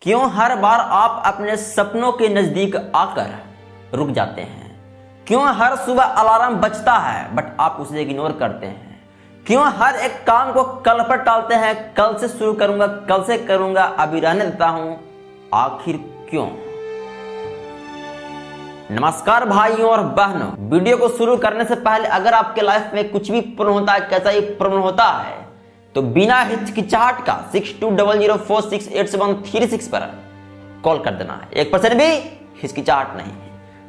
क्यों हर बार आप अपने सपनों के नजदीक आकर रुक जाते हैं? क्यों हर सुबह अलार्म बजता है बट आप उसे इग्नोर करते हैं? क्यों हर एक काम को कल पर टालते हैं? कल से शुरू करूंगा, कल से करूंगा, अभी रहने देता हूं, आखिर क्यों? नमस्कार भाइयों और बहनों, वीडियो को शुरू करने से पहले अगर आपके लाइफ में कुछ भी प्रॉब्लम होता है, कैसा ही प्रॉब्लम होता है, तो बिना हिचकिचाहट का 6200468736 पर कॉल कर देना है। 1% भी हिचकिचाहट नहीं।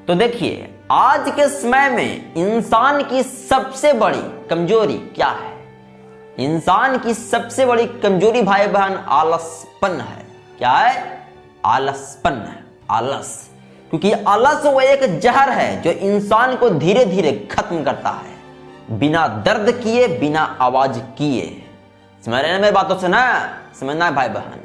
तो देखिए, आज के समय में इंसान की सबसे बड़ी कमजोरी क्या है? इंसान की सबसे बड़ी कमजोरी भाई बहन आलसपन है। क्या है? आलसपन है। आलस, क्योंकि आलस वो एक जहर है जो इंसान को धीरे धीरे खत्म करता है, बिना दर्द किए, बिना आवाज किए। समझ रहे हैं मेरी बातों से ना? समझना है भाई बहन।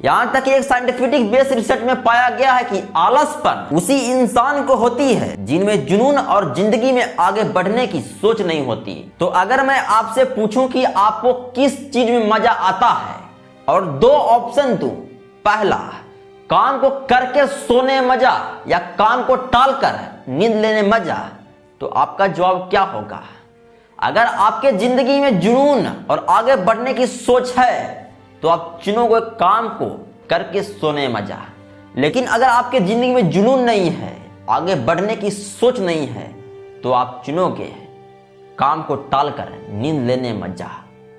यहां तक कि एक साइंटिफिक बेस रिसर्च में पाया गया है कि आलसपन उसी इंसान को होती है जिनमें जुनून और जिंदगी में आगे बढ़ने की सोच नहीं होती। तो अगर मैं आपसे पूछूं कि आपको किस चीज में मजा आता है और दो ऑप्शन दूं, पहला काम को करके सोने मजा या काम को टालकर नींद लेने मजा, तो आपका जवाब क्या होगा? अगर आपके जिंदगी में जुनून और आगे बढ़ने की सोच है तो आप चुनोगे काम को करके सोने मजा। लेकिन अगर आपके जिंदगी में जुनून नहीं है, आगे बढ़ने की सोच नहीं है, तो आप चुनोगे काम को टालकर नींद लेने मजा।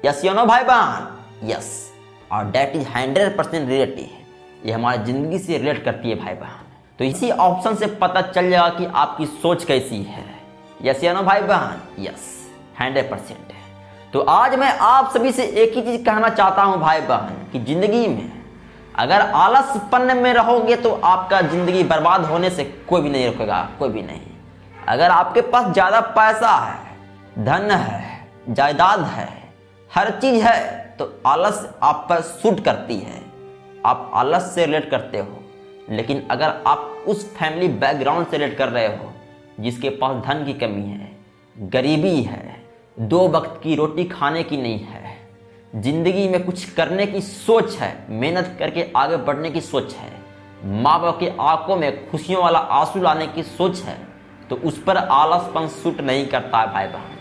यस या नो भाई बहन? यस। और दैट इज 100% रियलिटी है। ये हमारी जिंदगी से रिलेट करती है भाई बहन। तो इसी ऑप्शन से पता चल जाएगा कि आपकी सोच कैसी है। यस या नो भाई बहन? यस, 100% है। तो आज मैं आप सभी से एक ही चीज कहना चाहता हूं भाई बहन, कि जिंदगी में अगर आलसपन में रहोगे तो आपका जिंदगी बर्बाद होने से कोई भी नहीं रोकेगा, कोई भी नहीं। अगर आपके पास ज्यादा पैसा है, धन है, जायदाद है, हर चीज है, तो आलस आप पर सूट करती है, आप आलस से रिलेट करते हो। लेकिन अगर आप उस फैमिली बैकग्राउंड से रिलेट कर रहे हो जिसके पास धन की कमी है, गरीबी है, 2 वक्त की रोटी खाने की नहीं है, जिंदगी में कुछ करने की सोच है, मेहनत करके आगे बढ़ने की सोच है, माँ बाप के आंखों में खुशियों वाला आंसू लाने की सोच है, तो उस पर आलसपन सूट नहीं करता है भाई बहन।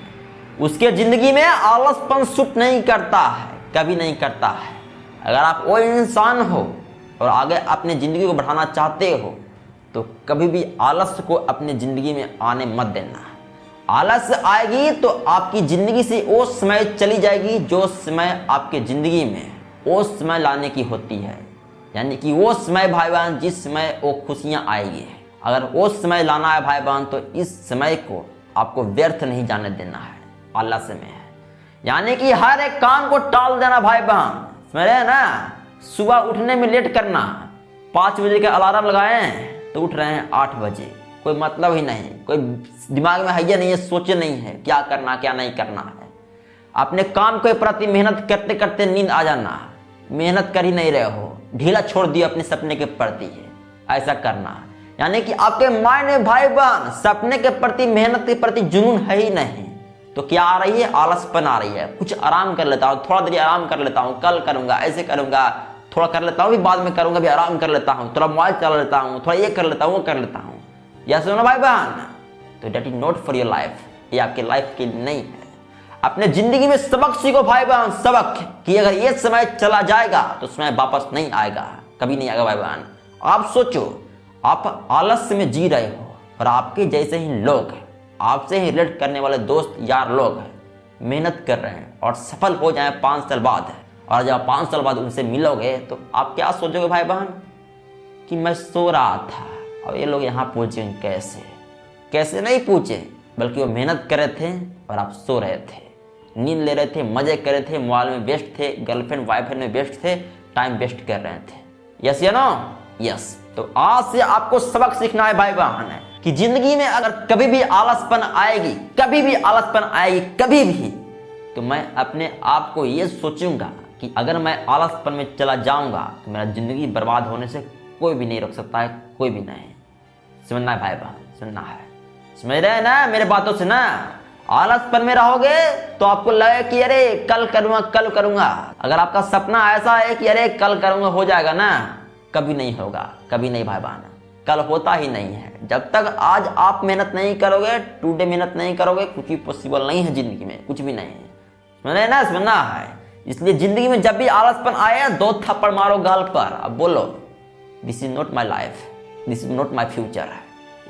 उसके जिंदगी में आलसपन सूट नहीं करता है, कभी नहीं करता है। अगर आप वो इंसान हो और आगे अपने जिंदगी को बढ़ाना चाहते हो, तो कभी भी आलस को अपने जिंदगी में आने मत देना। आलस आएगी तो आपकी जिंदगी से वो समय चली जाएगी जो समय आपके जिंदगी में वो समय लाने की होती है। यानी कि वो समय भाई बहन जिस समय वो खुशियां आएगी। अगर वो समय लाना है भाई बहन, तो इस समय को आपको व्यर्थ नहीं जाने देना है, आलस में है। यानी कि हर एक काम को टाल देना भाई बहन, समझ रहे हैं ना? सुबह उठने में लेट करना, 5 बजे का अलार्म लगाए तो उठ रहे हैं 8 बजे, कोई मतलब ही नहीं, कोई दिमाग में हैया नहीं है, सोचे नहीं है क्या करना क्या नहीं करना है। अपने काम के प्रति मेहनत करते करते नींद आ जाना, मेहनत कर ही नहीं रहे हो, ढीला छोड़ दिया अपने सपने के प्रति, ऐसा करना। यानी कि आपके माइंड में भाई बहन सपने के प्रति, मेहनत के प्रति जुनून है ही नहीं, तो क्या आ रही है? आलसपन आ रही है। कुछ आराम कर लेता हूँ, थोड़ा देर आराम कर लेता हूँ, कल करूंगा, ऐसे करूंगा, थोड़ा कर लेता हूँ, बाद में करूंगा, भी आराम कर लेता हूँ, थोड़ा मोबाइल चला लेता हूँ, थोड़ा ये कर लेता हूँ, वो कर लेता हूँ। या सुनो भाई बहन, तो date is not for your life, ये आपके लाइफ के लिए नहीं है। अपने जिंदगी में सबक सीखो भाई बहन, सबक, कि अगर ये समय चला जाएगा तो समय वापस नहीं आएगा, कभी नहीं आएगा भाई बहन। आप सोचो, आप आलस में जी रहे हो और आपके जैसे ही लोग, आपसे ही रिलेट करने वाले दोस्त यार लोग मेहनत कर रहे हैं और सफल हो जाए 5 साल बाद, और जब 5 साल बाद उनसे मिलोगे तो आप क्या सोचोगे भाई बहन? कि मैं सो रहा था और ये लोग यहाँ पहुंचे कैसे? कैसे नहीं पूछे, बल्कि वो मेहनत कर रहे थे और आप सो रहे थे, नींद ले रहे थे, मजे कर रहे थे, मोबाइल में व्यस्त थे, गर्लफ्रेंड वाइफरेंड में व्यस्त थे, टाइम वेस्ट कर रहे थे। यस या नो? यस। तो आज से आपको सबक सीखना है भाई बहन, कि जिंदगी में अगर कभी भी आलसपन आएगी, कभी भी आलसपन आएगी, कभी भी, तो मैं अपने आप को ये सोचूंगा कि अगर मैं आलसपन में चला जाऊंगा तो मेरा जिंदगी बर्बाद होने से कोई भी नहीं रोक सकता है, कोई भी नहीं। समझना है भाई बहन, सुनना है, समझ रहे हैं ना मेरे बातों से ना? आलसपन में रहोगे तो आपको लगे कि अरे कल करूंगा, कल करूंगा। अगर आपका सपना ऐसा है कि अरे कल करूंगा, हो जाएगा ना, कभी नहीं होगा, कभी नहीं भाई बहन, कल होता ही नहीं है। जब तक आज आप मेहनत नहीं करोगे, टुडे मेहनत नहीं करोगे, कुछ भी पॉसिबल नहीं है जिंदगी में, कुछ भी नहीं है। समझे ना, समझना है। इसलिए जिंदगी में जब भी आलसपन आए 2 थप्पड़ मारो गाल पर, अब बोलो this is not my life, this is not my future,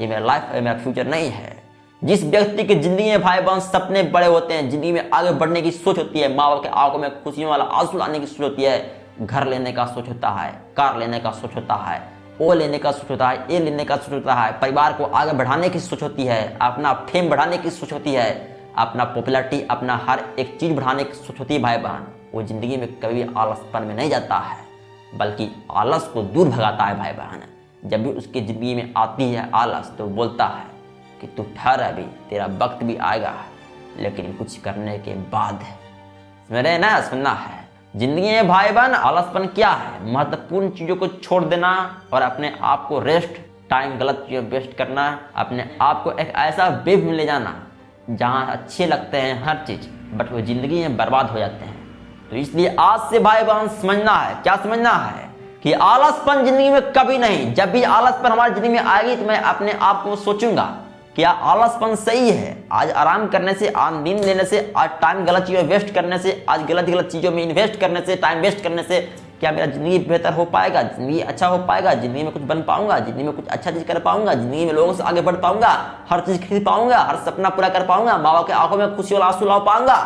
ये मेरा लाइफ है, मेरा फ्यूचर नहीं है। जिस व्यक्ति की जिंदगी में भाई बहन सपने बड़े होते हैं, जिंदगी में आगे बढ़ने की सोच होती है, माँ बाप के आंखों में खुशियों वाला आंसू लाने की सोच होती है, घर लेने का सोच होता है, कार लेने का सोच होता है, ओ लेने का सोच होता है, ए लेने का सोच होता है, परिवार को आगे बढ़ाने की सोच होती है, अपना फेम बढ़ाने की सोच होती है, अपना पॉपुलैरिटी, अपना हर एक चीज बढ़ाने की सोच होती है भाई बहन, वो जिंदगी में कभी आलसपन में नहीं जाता है, बल्कि आलस को दूर भगाता है भाई बहन। जब भी उसकी जिंदगी में आती है आलस, तो बोलता है कि तू ठहर, अभी तेरा वक्त भी आएगा, लेकिन कुछ करने के बाद। मेरे ना सुनना है, जिंदगी में भाई बहन आलसपन क्या है? महत्वपूर्ण चीजों को छोड़ देना और अपने आप को रेस्ट, टाइम गलत चीजों वेस्ट करना, अपने आप को एक ऐसा वेव में ले जाना जहां अच्छे लगते हैं हर चीज, बट वो जिंदगी में बर्बाद हो जाते हैं। तो इसलिए आज से भाई बहन समझना है, क्या समझना है कि आलसपन जिंदगी में कभी नहीं। जब भी आलसपन हमारी जिंदगी में आएगी तो मैं अपने आप को सोचूंगा क्या आलसपन सही है? आज आराम करने से, आज नींद लेने से, आज टाइम गलत चीजों में वेस्ट करने से, आज गलत चीजों में इन्वेस्ट करने से, टाइम वेस्ट करने से क्या मेरा जिंदगी बेहतर हो पाएगा? जिंदगी अच्छा हो पाएगा? जिंदगी में कुछ बन पाऊंगा? जिंदगी में कुछ अच्छा चीज कर पाऊंगा? जिंदगी में लोगों से आगे बढ़ पाऊंगा? हर चीज खरीद पाऊंगा? हर सपना पूरा कर पाऊंगा? माँ बाप के आंखों में खुशी वाला आंसू ला पाऊंगा?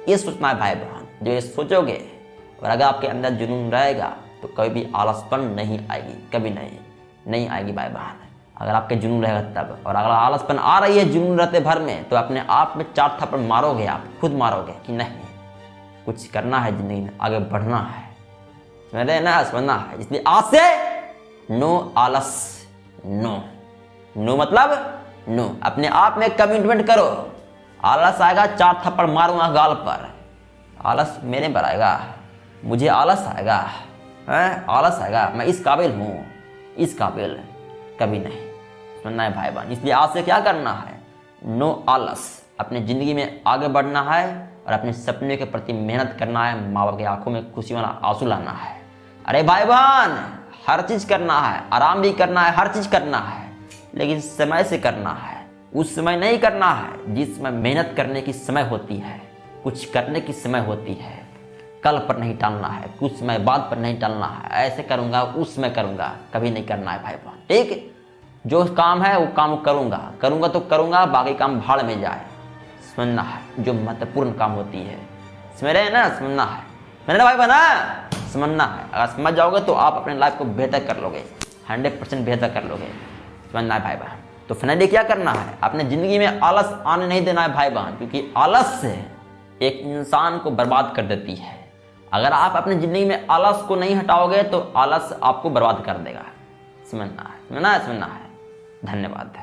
ये सोचना है भाई बहन। जो ये सोचोगे और अगर आपके अंदर जुनून रहेगा तो कभी भी आलसपन नहीं आएगी, कभी नहीं आएगी भाई बहन। अगर आपके जुनून रहेगा तब, और अगर आलसपन आ रही है जुनून रहते भर में, तो अपने आप में 4 थप्पड़ मारोगे, आप खुद मारोगे कि नहीं कुछ करना है जिंदगी में, आगे बढ़ना है, समझे ना, समझना है। इसलिए आज से नो आलस, नो मतलब नो। अपने आप में कमिटमेंट करो। आलस आएगा 4 थप्पड़ मारूंगा गाल पर, आलस मेरे पर आएगा, मुझे आलस आएगा, आलस आएगा, मैं इस काबिल हूँ, इस काबिल कभी नहीं, सुनना है भाई बहन। इसलिए आज से क्या करना है? नो आलस। अपनी जिंदगी में आगे बढ़ना है और अपने सपने के प्रति मेहनत करना है, माँ बाप की आंखों में खुशी वाला आंसू लाना है। अरे भाई बहन, हर चीज करना है, आराम भी करना है, हर चीज करना है, लेकिन समय से करना है। उस समय नहीं करना है जिस समय मेहनत करने की समय होती है, कुछ करने की समय होती है। कल पर नहीं टालना है, कुछ समय बाद पर नहीं टालना है, ऐसे करूंगा उस समय करूंगा, कभी नहीं करना है भाई बहन। ठीक, जो काम है वो काम करूंगा तो करूंगा, बाकी काम भाड़ में जाए। समझना है जो महत्वपूर्ण काम होती है, समझ रहे हैं ना, समझना है मेरे भाई बहना, समझना है। अगर समझ जाओगे तो आप अपने लाइफ को बेहतर कर लोगे, 100% बेहतर कर लोगे, समझना है भाई बहन। तो फाइनली क्या करना है? अपने जिंदगी में आलस आने नहीं देना है भाई बहन, क्योंकि आलस से एक इंसान को बर्बाद कर देती है। अगर आप अपनी जिंदगी में आलस को नहीं हटाओगे तो आलस आपको बर्बाद कर देगा, समझना है, समझना है। धन्यवाद।